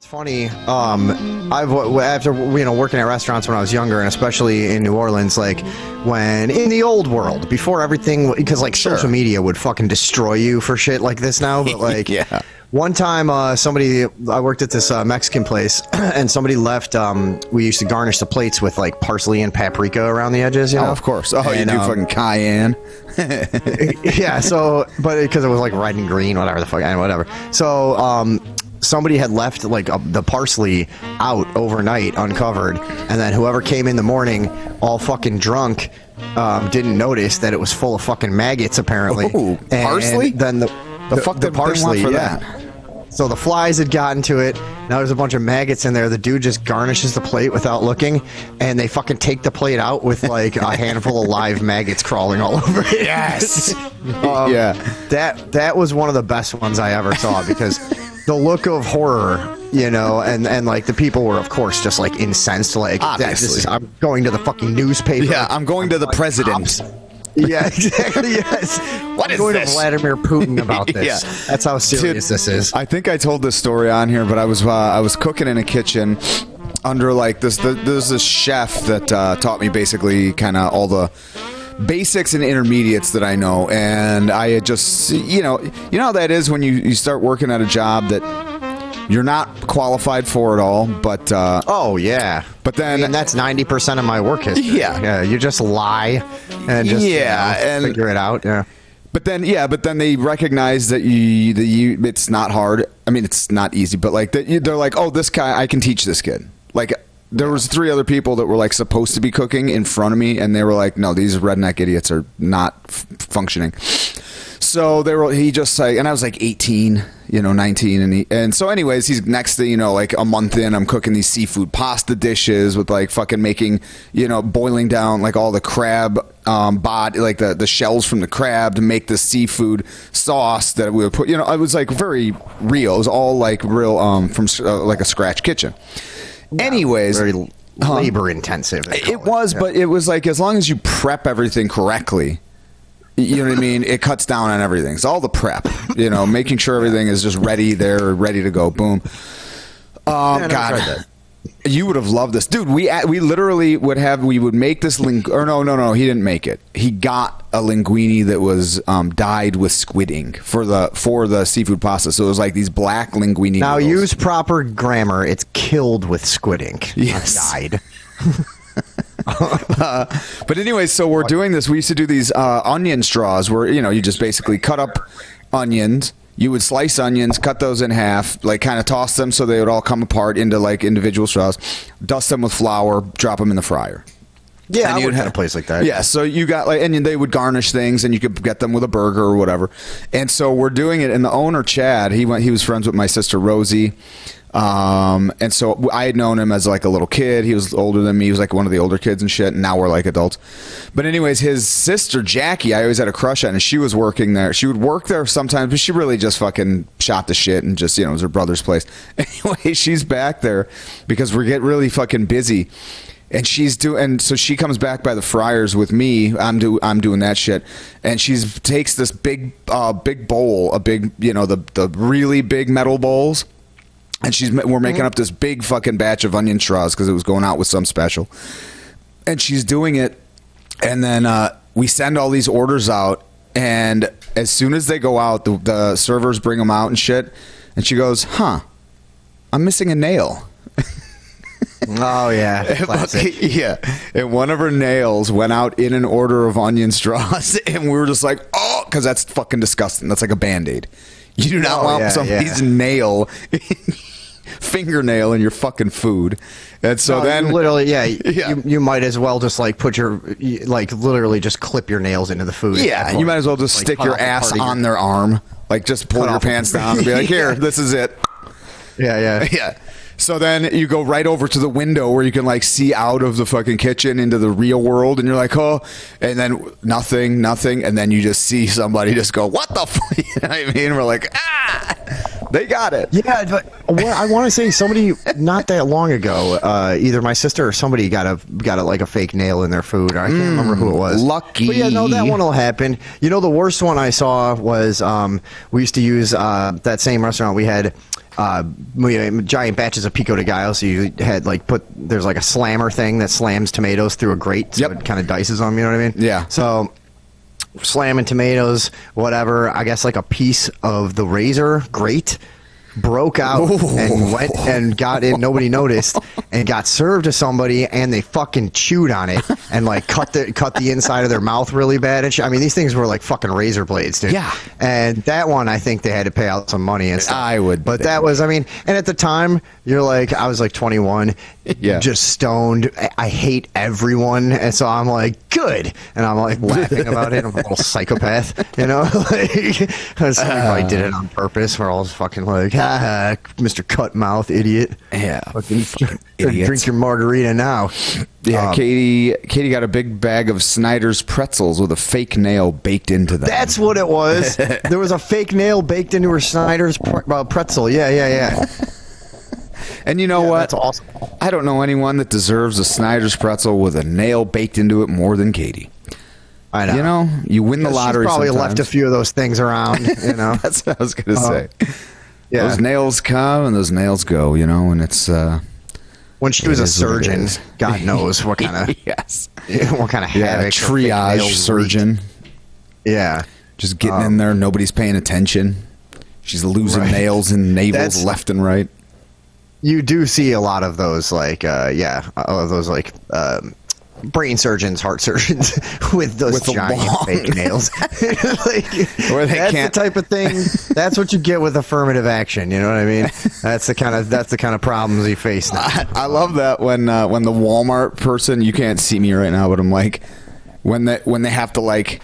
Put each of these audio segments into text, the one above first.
funny. I've after working at restaurants when I was younger, and especially in New Orleans, like when in the old world before everything, because like social media would fucking destroy you for shit like this now. But like, yeah. One time, I worked at this Mexican place, and somebody left. We used to garnish the plates with like parsley and paprika around the edges. You know? Oh, of course. Oh, and, you do fucking cayenne. Yeah. So, but because it was like red and green, whatever the fuck, whatever. So, somebody had left like the parsley out overnight uncovered, and then whoever came in the morning all fucking drunk didn't notice that it was full of fucking maggots apparently. Ooh, parsley? And then the fuck did parsley they want for yeah. that? So the flies had gotten to it. Now there's a bunch of maggots in there. The dude just garnishes the plate without looking, and they fucking take the plate out with like a handful of live maggots crawling all over it. Yes. Yeah. That was one of the best ones I ever saw, because the look of horror, and like the people were of course just like incensed, like I'm going to the fucking newspaper. Yeah, I'm going to the president. Yeah, exactly. Yes. What is going this? to Vladimir Putin about this. Yeah. That's how serious this is. I think I told this story on here, but I was cooking in a kitchen under like this. There's this chef that taught me basically kind of all the basics and intermediates that I know, and I had just you know how that is when you start working at a job that you're not qualified for at all, but oh yeah. But then that's 90% of my work history. Yeah, you just lie and just and figure it out. Yeah. But then they recognize that you it's not hard. I mean, it's not easy, but like they're like, oh, this guy, I can teach this kid. Like there was 3 other people that were like supposed to be cooking in front of me, and they were like, no, these redneck idiots are not functioning. So he just like, and I was like 18, 19, and so anyways, he's next to, like a month in, I'm cooking these seafood pasta dishes with like fucking making, boiling down like all the crab body, like the shells from the crab to make the seafood sauce that we would put, it was like very real. It was all like real from like a scratch kitchen. Anyways, very labor intensive. It was, but it was like, as long as you prep everything correctly, you know what I mean? It cuts down on everything. It's all the prep, making sure everything is just ready there, ready to go. Boom. God, you would have loved this, dude. We literally would make this no, he didn't make it. He got a linguine that was dyed with squid ink for the seafood pasta. So it was like these black linguine. Now noodles. use proper grammar. It's killed with squid ink. Yes. Dyed. But anyway, so we're doing this. We used to do these onion straws where you just basically cut up onions. You would slice onions, cut those in half, like kind of toss them so they would all come apart into like individual straws. Dust them with flour, drop them in the fryer. Yeah, I would have a place like that. Yeah, so you got like, and they would garnish things, and you could get them with a burger or whatever. And so we're doing it, and the owner Chad, he was friends with my sister Rosie. And so I had known him as like a little kid. He was older than me. He was like one of the older kids and shit. And now we're like adults. But anyways, his sister Jackie, I always had a crush on, and she was working there. She would work there sometimes, but she really just fucking shot the shit and just, it was her brother's place. Anyway, she's back there because we get really fucking busy. And so she comes back by the fryers with me. I'm doing that shit, and takes this big bowl, the really big metal bowls, and we're making up this big fucking batch of onion straws because it was going out with some special, and she's doing it, and then we send all these orders out, and as soon as they go out, the servers bring them out and shit, and she goes, "Huh, I'm missing a nail." Oh yeah, classic. Yeah, and one of her nails went out in an order of onion straws, and we were just like, oh, because that's fucking disgusting. That's like a Band-Aid. You do not want somebody's fingernail in your fucking food. And so then literally, you might as well just like put literally just clip your nails into the food. Yeah, you might as well just stick your ass on their arm, like just pull your pants down and be like, here, this is it. Yeah. So then you go right over to the window where you can like see out of the fucking kitchen into the real world, and you're like, oh, and then nothing, and then you just see somebody just go, what the fuck? You know what I mean? We're like, they got it. Yeah, but I want to say somebody not that long ago, either my sister or somebody got a fake nail in their food. I can't remember who it was. Lucky. But yeah, no, that one will happen. The worst one I saw was we used to use that same restaurant we had. we had giant batches of pico de gallo. So you had there's like a slammer thing that slams tomatoes through a grate, so it kind of dices them. You know what I mean? Yeah. So slamming tomatoes, whatever. I guess like a piece of the razor grate broke out and went and got in. Nobody noticed and got served to somebody, and they fucking chewed on it and like cut the inside of their mouth really bad and shit. I mean, these things were like fucking razor blades, dude. Yeah. And that one, I think they had to pay out some money and stuff. I would, but that was, I mean, and at the time, you're like, I was like 21, just stoned. I hate everyone, and so I'm like, good, and I'm like laughing about it. I'm a little psychopath, you know. Like, somebody did it on purpose. We're all just fucking like, Mr. Cutmouth, idiot. Yeah, fucking drink your margarita now. Yeah, Katie got a big bag of Snyder's pretzels with a fake nail baked into them. That's what it was. There was a fake nail baked into her Snyder's pretzel. Yeah. And you know what? That's awesome. I don't know anyone that deserves a Snyder's pretzel with a nail baked into it more than Katie. I know. You know, you win the lottery. She's probably sometimes. left a few of those things around. You know, that's what I was going to say. Yeah, those nails come and those nails go. You know, and it's when she was a surgeon. God knows what kind of what kind of havoc. Triage surgeon. Yeah, just getting in there. Nobody's paying attention. She's losing nails and navels left and right. You do see a lot of those, like, brain surgeons, heart surgeons with those giant fake nails. Where that's the type of thing. That's what you get with affirmative action. You know what I mean? That's the kind of problems you face now. I love that when the Walmart person. You can't see me right now, but I'm like, when they have to like.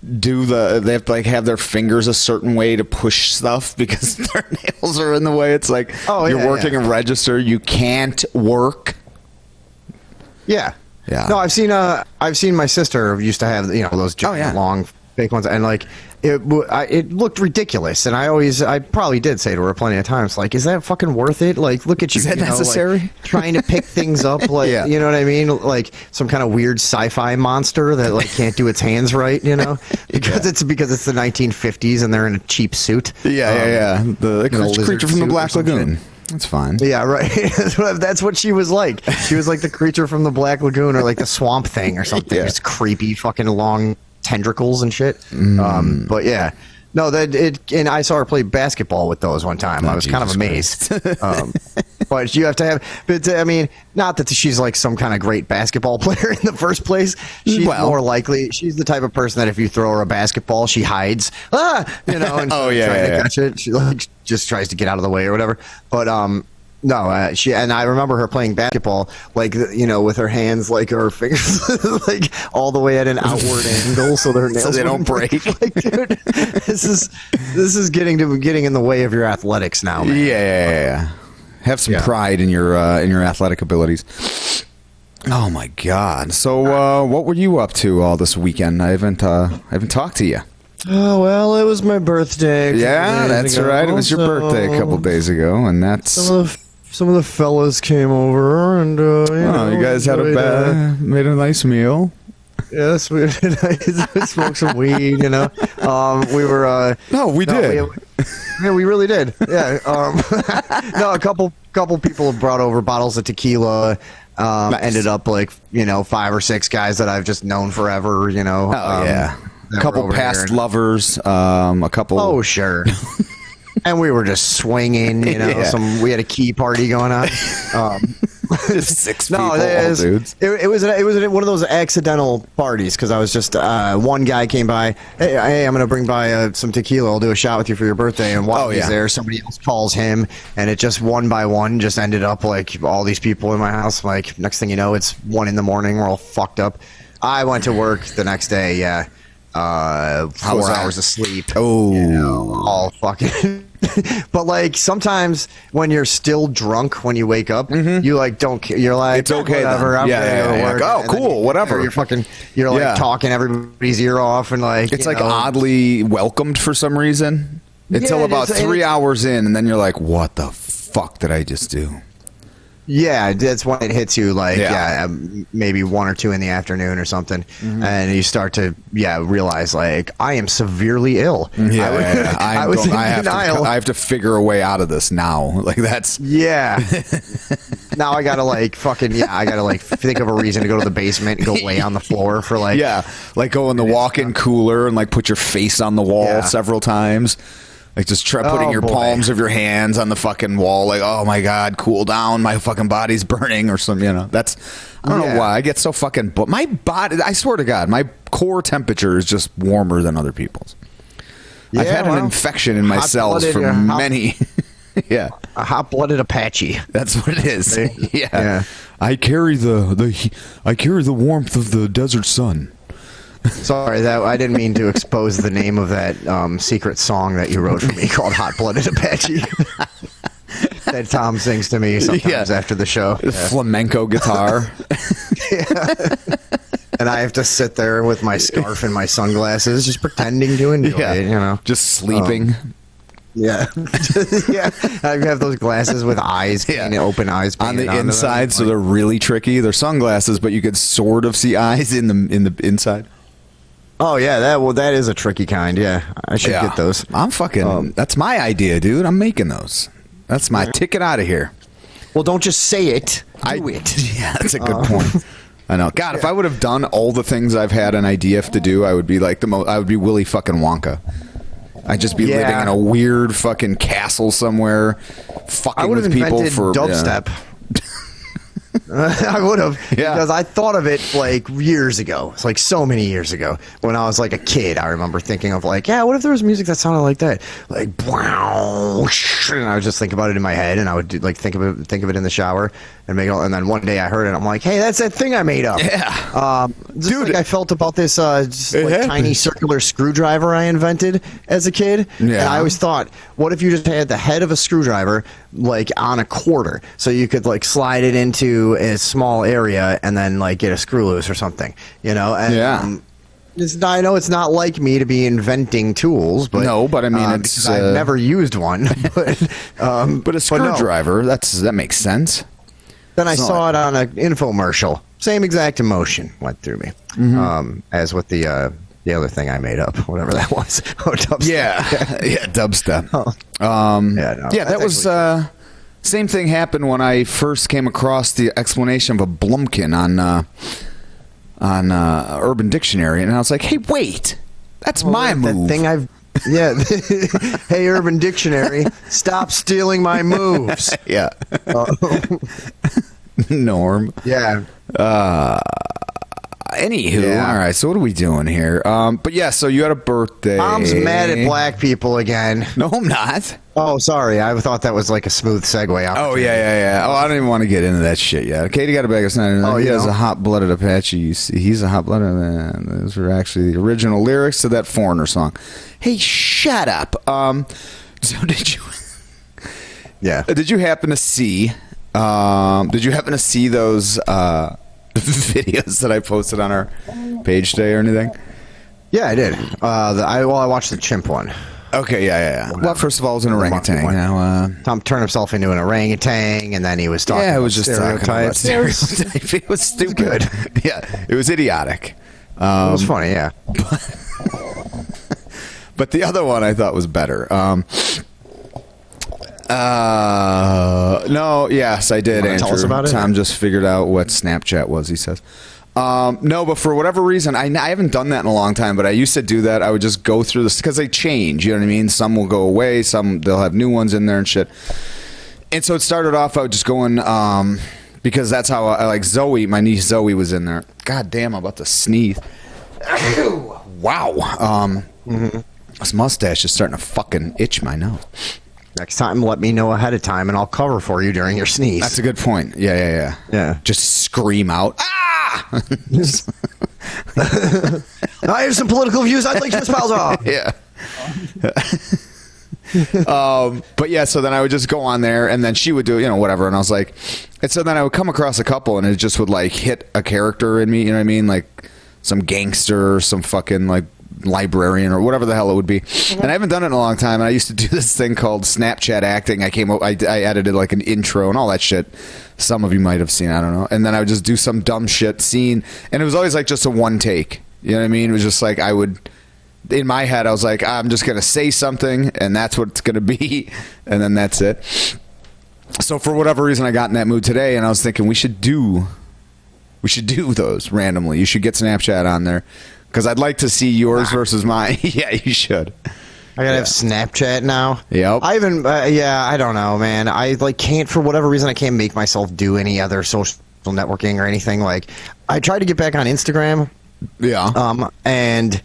They have to like have their fingers a certain way to push stuff because their nails are in the way. It's like you're working a register, you can't work. Yeah. No, I've seen my sister used to have those giant long fake ones, and like it looked ridiculous. And I probably did say to her plenty of times, like, is that fucking worth it? Like, look at you. Is that necessary? Like, trying to pick things up, like, you know what I mean? Like some kind of weird sci-fi monster that like can't do its hands right, you know? Because it's the 1950s and they're in a cheap suit. The creature from the Black Lagoon. That's fine. Yeah, right. That's what she was like. She was like the creature from the Black Lagoon or like the Swamp Thing or something. Just creepy fucking long tendrils and shit. But yeah. No, and I saw her play basketball with those one time. I was kind of amazed. But you have to have, but I mean, not that she's like some kind of great basketball player in the first place. She's more likely, she's the type of person that if you throw her a basketball, she hides, and trying to catch it. She like just tries to get out of the way or whatever. But no, she, and I remember her playing basketball, like, with her hands, like her fingers, like all the way at an outward angle, so their nails so they don't break. Like, dude, this is getting in the way of your athletics now, man. Yeah. Have some pride in your athletic abilities. Oh my God! So, what were you up to all this weekend? I haven't talked to you. Oh, well, it was my birthday. Yeah, that's right. It was your birthday a couple days ago, and that's some of the fellas came over, and you guys had made a nice meal. Yes, we smoked some weed. We were. We did. Yeah, we really did. Yeah. No, a couple people have brought over bottles of tequila. Nice. Ended up like 5 or 6 guys that I've just known forever. A couple past lovers. A couple. Oh sure. And we were just swinging. We had a key party going on. Just 6 people, all dudes. It was one of those accidental parties because I was just one guy came by. Hey, I'm gonna bring by some tequila. I'll do a shot with you for your birthday. And while he's there, somebody else calls him, and it just one by one just ended up like all these people in my house. Like next thing you know, it's 1 a.m. We're all fucked up. I went to work the next day. 4 hours of sleep. All fucking. But like sometimes when you're still drunk when you wake up, you like don't. You're like it's okay. Whatever. I'm gonna go to work. Oh, cool. Whatever. You're like talking everybody's ear off and like it's like oddly welcomed for some reason until about 3 hours in, and then you're like, what the fuck did I just do? Yeah, that's when it hits you, like, Yeah. maybe 1 or 2 in the afternoon or something, and you start to, realize, like, I am severely ill. I was in denial. I have to figure a way out of this now. Like, that's... Yeah. Now I gotta, like, think of a reason to go to the basement and go lay on the floor for, like... Yeah, like go in the walk-in cooler and, like, put your face on the wall several times. Like, just try putting your palms of your hands on the fucking wall. Like, oh, my God, cool down. My fucking body's burning or something, That's... I don't know why. I get so fucking... But my body... I swear to God, my core temperature is just warmer than other people's. I've had an infection in my cells for many... Yeah. A hot-blooded Apache. That's what it is. Yeah. I carry the warmth of the desert sun. Sorry, that I didn't mean to expose the name of that secret song that you wrote for me called "Hot Blooded Apache." That Tom sings to me sometimes after the show. Flamenco guitar. And I have to sit there with my scarf and my sunglasses, just pretending to enjoy it. Just sleeping. Yeah. I have those glasses with eyes, open eyes on the inside, so they're really tricky. They're sunglasses, but you could sort of see eyes in the inside. Oh yeah, that is a tricky kind. Yeah, I should get those. I'm fucking. That's my idea, dude. I'm making those. That's my ticket out of here. Well, don't just say it. Do it. Yeah, that's a good point. I know. God, if I would have done all the things I've had an idea to do, I would be like I would be Willy fucking Wonka. I'd just be living in a weird fucking castle somewhere, fucking with people for dubstep. I would have, because I thought of it like years ago. It's like so many years ago when I was like a kid. I remember thinking of like, what if there was music that sounded like that, like wow, and I would just think about it in my head, and I would think of it in the shower and make it. And then one day I heard it, and I'm like, hey, that's that thing I made up. Yeah, dude, like I felt about this tiny circular screwdriver I invented as a kid. Yeah, and I always thought, what if you just had the head of a screwdriver like on a quarter, so you could like slide it into a small area and then like get a screw loose or something, And, I know it's not like me to be inventing tools, but I mean, I've never used one. But a screwdriver, that makes sense. Then I saw it on an infomercial. Same exact emotion went through me, as with the other thing I made up, whatever that was. Dubstep. Yeah, dubstep. That was. Same thing happened when I first came across the explanation of a Blumpkin on Urban Dictionary, and I was like, "Hey, wait, that's my move." That thing hey, Urban Dictionary, stop stealing my moves. Yeah. Norm. Yeah. Anywho, all right. So what are we doing here? But yeah, so you had a birthday. Mom's mad at black people again. No, I'm not. Oh, sorry. I thought that was like a smooth segue. Oh yeah. Oh, I don't even want to get into that shit yet. Katie got a bag of snot. Oh, he has a hot-blooded Apache. You see, he's a hot-blooded man. Those were actually the original lyrics to that Foreigner song. Hey, shut up. So did you? Yeah. Did you happen to see? Did you happen to see those? Videos that I posted on our page today or anything? Yeah, I did. I watched the chimp one. Okay, yeah. Well, first of all, it was an orangutan. Now, Tom turned himself into an orangutan, and then he was talking. Yeah, it was just stereotypes. Stereotype. It was stupid. Yeah, it was idiotic. It was funny, yeah. But the other one I thought was better. No, yes, I did, Andrew. Tell us about it? Tom just figured out what Snapchat was, he says. No, but for whatever reason, I haven't done that in a long time, but I used to do that. I would just go through this, because they change, you know what I mean? Some will go away, some they'll have new ones in there and shit. And so it started off, I would just go in, because that's how I like Zoe, my niece Zoe was in there. God damn, I'm about to sneeze. Wow. This mustache is starting to fucking itch my nose. Next time, let me know ahead of time, and I'll cover for you during your sneeze. That's a good point. Yeah. Just scream out, ah! I have some political views I'd like to espouse on. Yeah. But yeah, so then I would just go on there, and then she would do, whatever, and I was like, and so then I would come across a couple, and it just would like hit a character in me, you know what I mean? Like some gangster, or some fucking like librarian or whatever the hell it would be. And I haven't done it in a long time. And I used to do this thing called Snapchat acting. I edited like an intro and all that shit. Some of you might have seen, I don't know. And then I would just do some dumb shit scene. And it was always like just a one take. You know what I mean? It was just like in my head, I was like, I'm just going to say something and that's what it's going to be. And then that's it. So for whatever reason, I got in that mood today and I was thinking we should do those randomly. You should get Snapchat on there because I'd like to see yours versus mine. Yeah, you should. I gotta have Snapchat now. Yep. I even, I don't know, man. I like can't, for whatever reason, I can't make myself do any other social networking or anything. Like, I tried to get back on Instagram. Yeah. And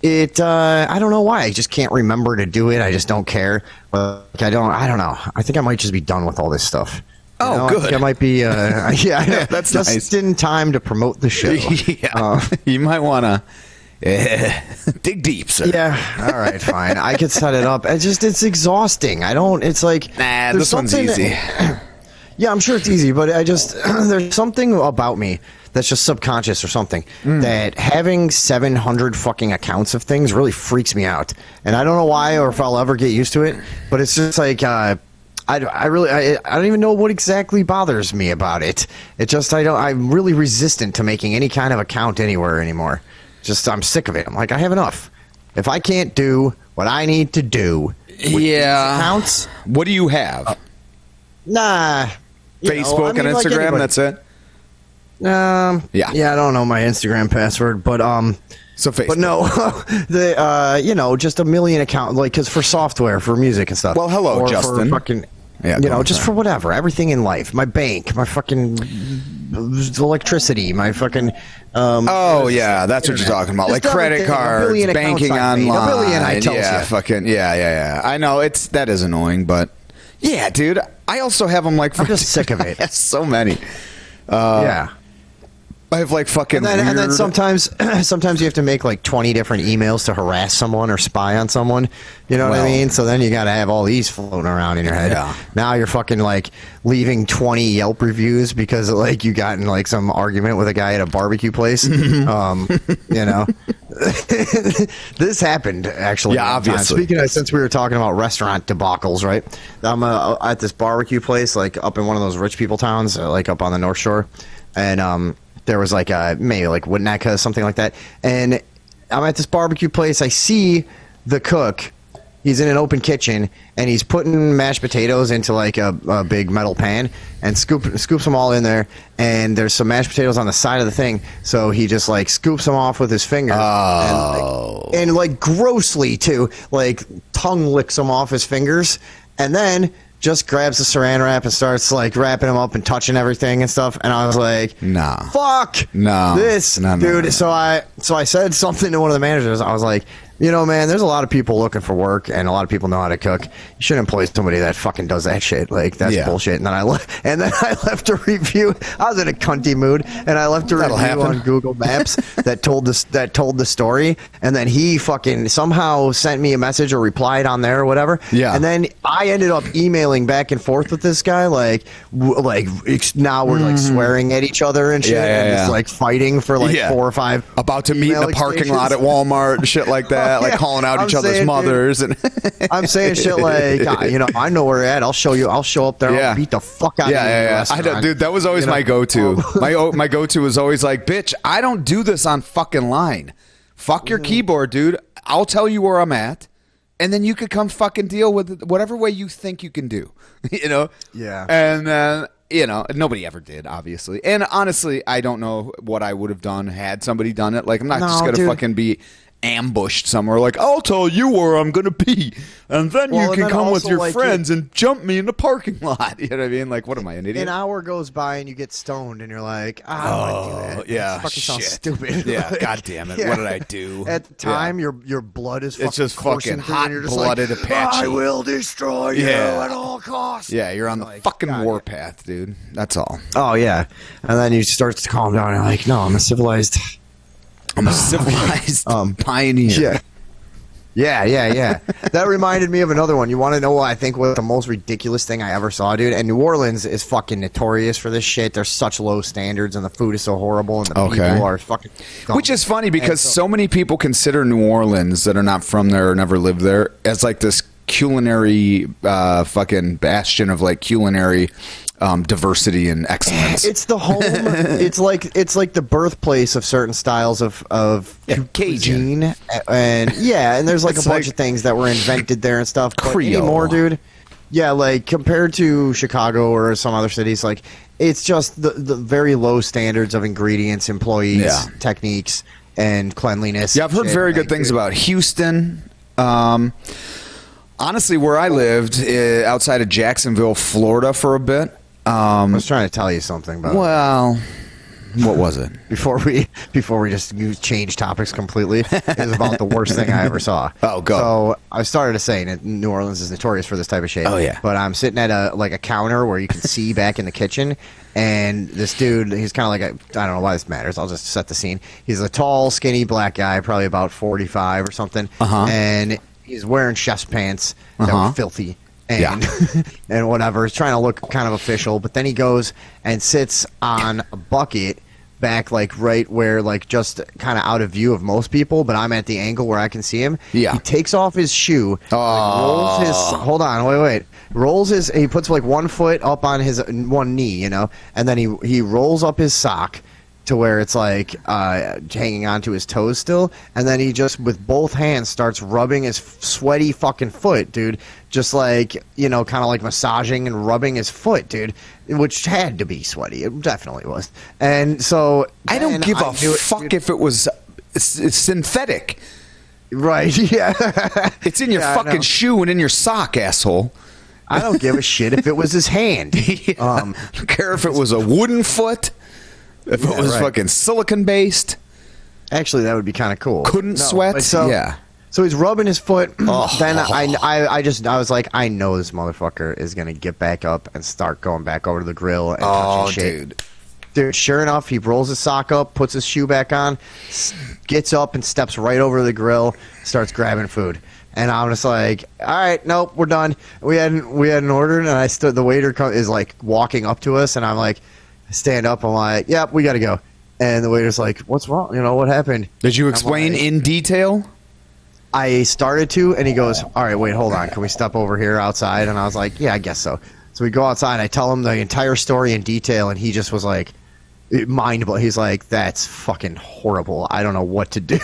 it, I don't know why. I just can't remember to do it. I just don't care. Like, I don't know. I think I might just be done with all this stuff. Oh, good. I think I might be, yeah, I know. That's just nice. in time to promote the show. Yeah. You might want to dig deep, sir. Yeah. All right, fine. I could set it up. It's exhausting. It's like, nah, this one's easy. Yeah, I'm sure it's easy, but there's something about me that's just subconscious or something that having 700 fucking accounts of things really freaks me out. And I don't know why or if I'll ever get used to it, but it's just like, I don't even know what exactly bothers me about it. I'm really resistant to making any kind of account anywhere anymore. Just, I'm sick of it. I'm like, I have enough. If I can't do what I need to do with these accounts. What do you have? Nah. Facebook and Instagram, that's it? Yeah, I don't know my Instagram password, but so Facebook. But no, just a million account, like, because for software, for music and stuff. Well, hello, or Justin. For fucking, just for whatever, everything in life, my bank, my fucking electricity, my fucking. Yeah, that's what you're talking about, like credit cards, banking online. A billion, I tell you. Fucking yeah. I know that is annoying, but yeah, dude, I also have them like. I'm just sick of it. So many. Yeah. I have like fucking and then sometimes you have to make like 20 different emails to harass someone or spy on someone. You know what I mean? So then you got to have all these floating around in your head. Yeah. Now you're fucking like leaving 20 Yelp reviews because like you got in like some argument with a guy at a barbecue place. This happened actually. Yeah, obviously. Speaking of, since we were talking about restaurant debacles, right? I'm at this barbecue place like up in one of those rich people towns, like up on the North Shore, and there was like maybe like Winnetka, something like that. And I'm at this barbecue place. I see the cook. He's in an open kitchen, and he's putting mashed potatoes into like a big metal pan and scoops them all in there. And there's some mashed potatoes on the side of the thing, so he just like scoops them off with his finger. And like grossly too, like tongue licks them off his fingers, and then just grabs the saran wrap and starts like wrapping them up and touching everything and stuff. And I was like, nah, fuck this, dude. No. So I said something to one of the managers. I was like, man, there's a lot of people looking for work and a lot of people know how to cook. You should employ somebody that fucking does that shit. Like, that's bullshit. And then I left a review. I was in a cunty mood, and I left a review on Google Maps that told the story. And then he fucking somehow sent me a message or replied on there or whatever. Yeah. And then I ended up emailing back and forth with this guy, now we're like swearing at each other and shit, and just like fighting for like 4 or 5 about to meet in the parking lot at Walmart and shit like that. Like calling out each other's mothers, and I'm saying shit like, I know where you're at. I'll show you. I'll show up there. I'll beat the fuck out of you. Yeah. Dude, that was always my go-to. My go-to was always like, bitch, I don't do this on fucking line. Fuck your keyboard, dude. I'll tell you where I'm at, and then you could come fucking deal with it whatever way you think you can do. Yeah. And nobody ever did, obviously. And honestly, I don't know what I would have done had somebody done it. Like, I'm not just gonna fucking be ambushed somewhere, like, I'll tell you where I'm gonna be, and then you can come with your friends and jump me in the parking lot. You know what I mean? Like, what am I, an idiot? An hour goes by and you get stoned and you're like, I don't want to do that. Yeah, it fucking sounds stupid. Yeah, like, god damn it, what did I do? At the time, your blood is fucking it's just fucking hot-blooded like, Apache. I will destroy you at all costs. Yeah, you're on the fucking warpath, dude. That's all. Oh yeah, and then you start to calm down and you're like, no, I'm a civilized pioneer. Yeah. Yeah. That reminded me of another one. You want to know what I think was the most ridiculous thing I ever saw, dude? And New Orleans is fucking notorious for this shit. There's such low standards, and the food is so horrible, and the people are fucking dumb. Which is funny because so many people consider New Orleans that are not from there or never lived there as like this culinary fucking bastion of like culinary diversity and excellence. It's the home. it's like the birthplace of certain styles of cuisine, and there's like a bunch of things that were invented there and stuff. But anymore, dude. Yeah, like compared to Chicago or some other cities, like it's just the very low standards of ingredients, employees, techniques, and cleanliness. Yeah, I've heard very good things about Houston. Honestly, where I lived outside of Jacksonville, Florida, for a bit. I was trying to tell you something about. Well, what was it? Before we just change topics completely, it was about the worst thing I ever saw. Oh, go. So I started to saying that New Orleans is notorious for this type of shit. Oh yeah. But I'm sitting at a counter where you can see back in the kitchen, and this dude, he's kind of like I don't know why this matters. I'll just set the scene. He's a tall, skinny black guy, probably about 45 or something, and he's wearing chef's pants that were filthy. And, and whatever. He's trying to look kind of official, but then he goes and sits on a bucket back, like right where, like just kind of out of view of most people, but I'm at the angle where I can see him. Yeah. He takes off his shoe, rolls his. Hold on, wait. Rolls his. He puts like one foot up on his one knee, and then he rolls up his sock to where it's like hanging onto his toes still, and then he just with both hands starts rubbing his sweaty fucking foot, dude, just like kind of like massaging and rubbing his foot, dude, which had to be sweaty. It definitely was. And so I don't give a fuck if it was it's synthetic, right? Yeah, it's in your fucking shoe and in your sock, asshole. I don't give a shit if it was his hand. I don't care if it was a wooden foot. If it was fucking silicon based, actually, that would be kind of cool. Couldn't sweat. So he's rubbing his foot. Then I was like, I know this motherfucker is gonna get back up and start going back over to the grill and touching shit. Dude, sure enough, he rolls his sock up, puts his shoe back on, gets up and steps right over to the grill, starts grabbing food. And I'm just like, all right, nope, we're done. We hadn't ordered, and I stood. The waiter is like walking up to us, and I'm like. Stand up. I'm like, yep, we got to go. And the waiter's like, what's wrong? What happened? Did you explain in detail? I started to, and he goes, all right, wait, hold on. Can we step over here outside? And I was like, yeah, I guess so. So we go outside. I tell him the entire story in detail, and he just was like, mind blowing. He's like, that's fucking horrible. I don't know what to do.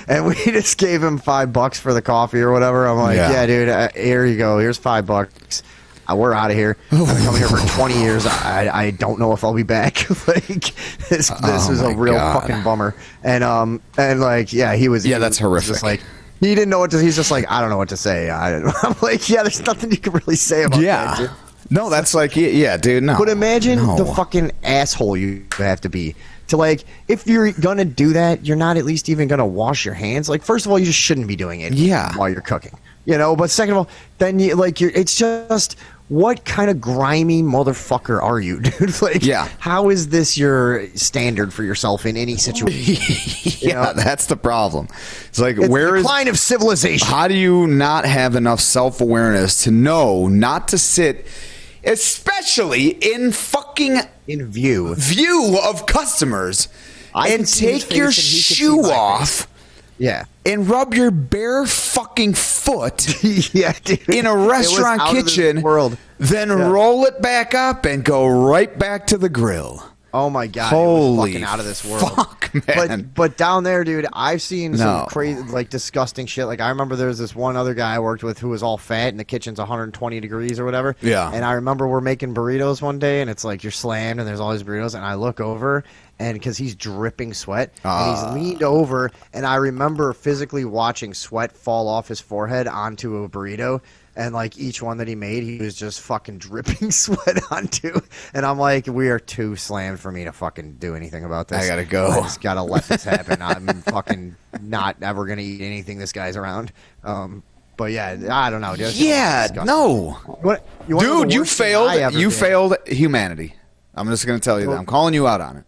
And we just gave him $5 for the coffee or whatever. I'm like, yeah dude, here you go. Here's $5. We're out of here. I've been coming here for 20 years. I don't know if I'll be back. Like this is a real fucking bummer. And he was. Yeah, that's horrific. Just like he didn't know what to. He's just like, I don't know what to say. I'm like, yeah, there's nothing you can really say about that. Dude. No, that's like, yeah, dude. No. But imagine the fucking asshole you have to be to like if you're gonna do that, you're not at least even gonna wash your hands. Like first of all, you just shouldn't be doing it. While you're cooking. But second of all, then it's just. What kind of grimy motherfucker are you, dude? Like, how is this your standard for yourself in any situation? That's the problem. It's like, it's the decline of civilization. How do you not have enough self-awareness to know not to sit, especially in view of customers, and take your shoe off? Yeah. And rub your bare fucking foot dude. In a restaurant kitchen, then roll it back up and go right back to the grill. Oh my god! Holy it was fucking out of this world. Fuck, man. But down there, dude, I've seen some crazy, like disgusting shit. Like I remember there was this one other guy I worked with who was all fat, and the kitchen's 120 degrees or whatever. Yeah. And I remember we're making burritos one day, and it's like you're slammed, and there's all these burritos, and I look over. And because he's dripping sweat, and he's leaned over, and I remember physically watching sweat fall off his forehead onto a burrito, and like each one that he made, he was just fucking dripping sweat onto. And I'm like, we are too slammed for me to fucking do anything about this. I gotta go. I just gotta let this happen. I'm fucking not ever gonna eat anything this guy's around. But yeah, I don't know. Dude. No. You failed. You failed humanity. I'm just gonna tell you that. I'm calling you out on it.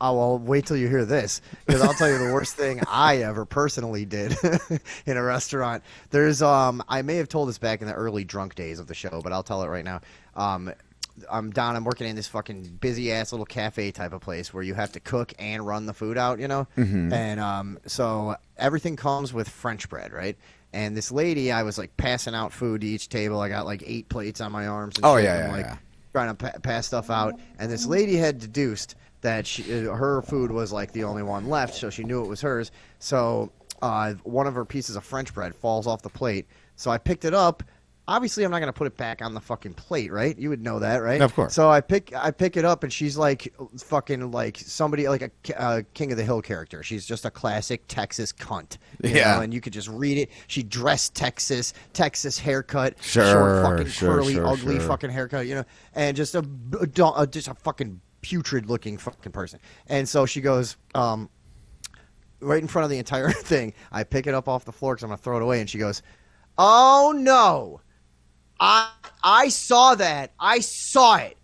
Oh, well, wait till you hear this, because I'll tell you the worst thing I ever personally did in a restaurant. There's I may have told this back in the early drunk days of the show, but I'll tell it right now. I'm working in this fucking busy ass little cafe type of place where you have to cook and run the food out, And so everything comes with French bread, right? And this lady, I was like passing out food to each table. I got like 8 plates on my arms. And shit, and, like, trying to pass stuff out. And this lady had deduced that her food was like the only one left, so she knew it was hers. So one of her pieces of French bread falls off the plate. So I picked it up. Obviously, I'm not going to put it back on the fucking plate, right? You would know that, right? Of course. So I pick it up, and she's like fucking like somebody like a King of the Hill character. She's just a classic Texas cunt. You know? And you could just read it. She dressed Texas haircut, short fucking curly, ugly fucking haircut, and just a fucking putrid looking fucking person. And so she goes, right in front of the entire thing. I pick it up off the floor because I'm going to throw it away, and she goes, "Oh no. I saw that. I saw it."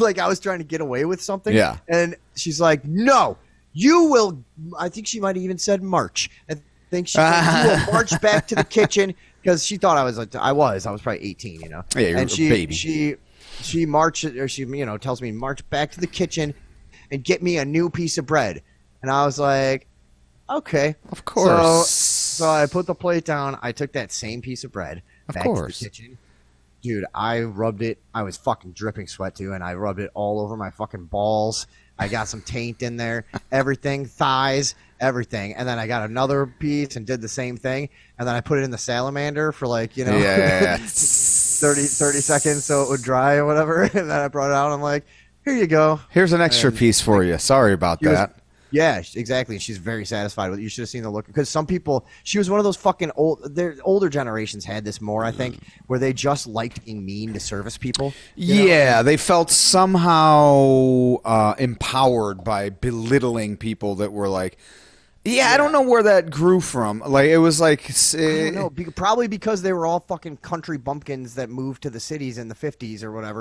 Like I was trying to get away with something. Yeah. And she's like, "No, you will." I think she might have even said march. I think she said, "You will march back to the kitchen," because she thought I was like, I was probably 18, Yeah, you're a baby. She marches, or she tells me, "March back to the kitchen and get me a new piece of bread." And I was like, "Okay, of course." So I put the plate down. I took that same piece of bread back to the kitchen. Dude, I rubbed it. I was fucking dripping sweat too, and I rubbed it all over my fucking balls. I got some taint in there, everything, thighs, everything. And then I got another piece and did the same thing. And then I put it in the salamander for 30 seconds so it would dry or whatever. And then I brought it out. And I'm like, "Here you go. Here's an extra piece for you. Sorry about that." Yeah, exactly. She's very satisfied with it. You should have seen the look. Because some people, she was one of those fucking older generations had this more, I think, where they just liked being mean to service people. Yeah, they felt somehow empowered by belittling people that were like, I don't know where that grew from. Like, it was like... I don't know. Probably because they were all fucking country bumpkins that moved to the cities in the 50s or whatever.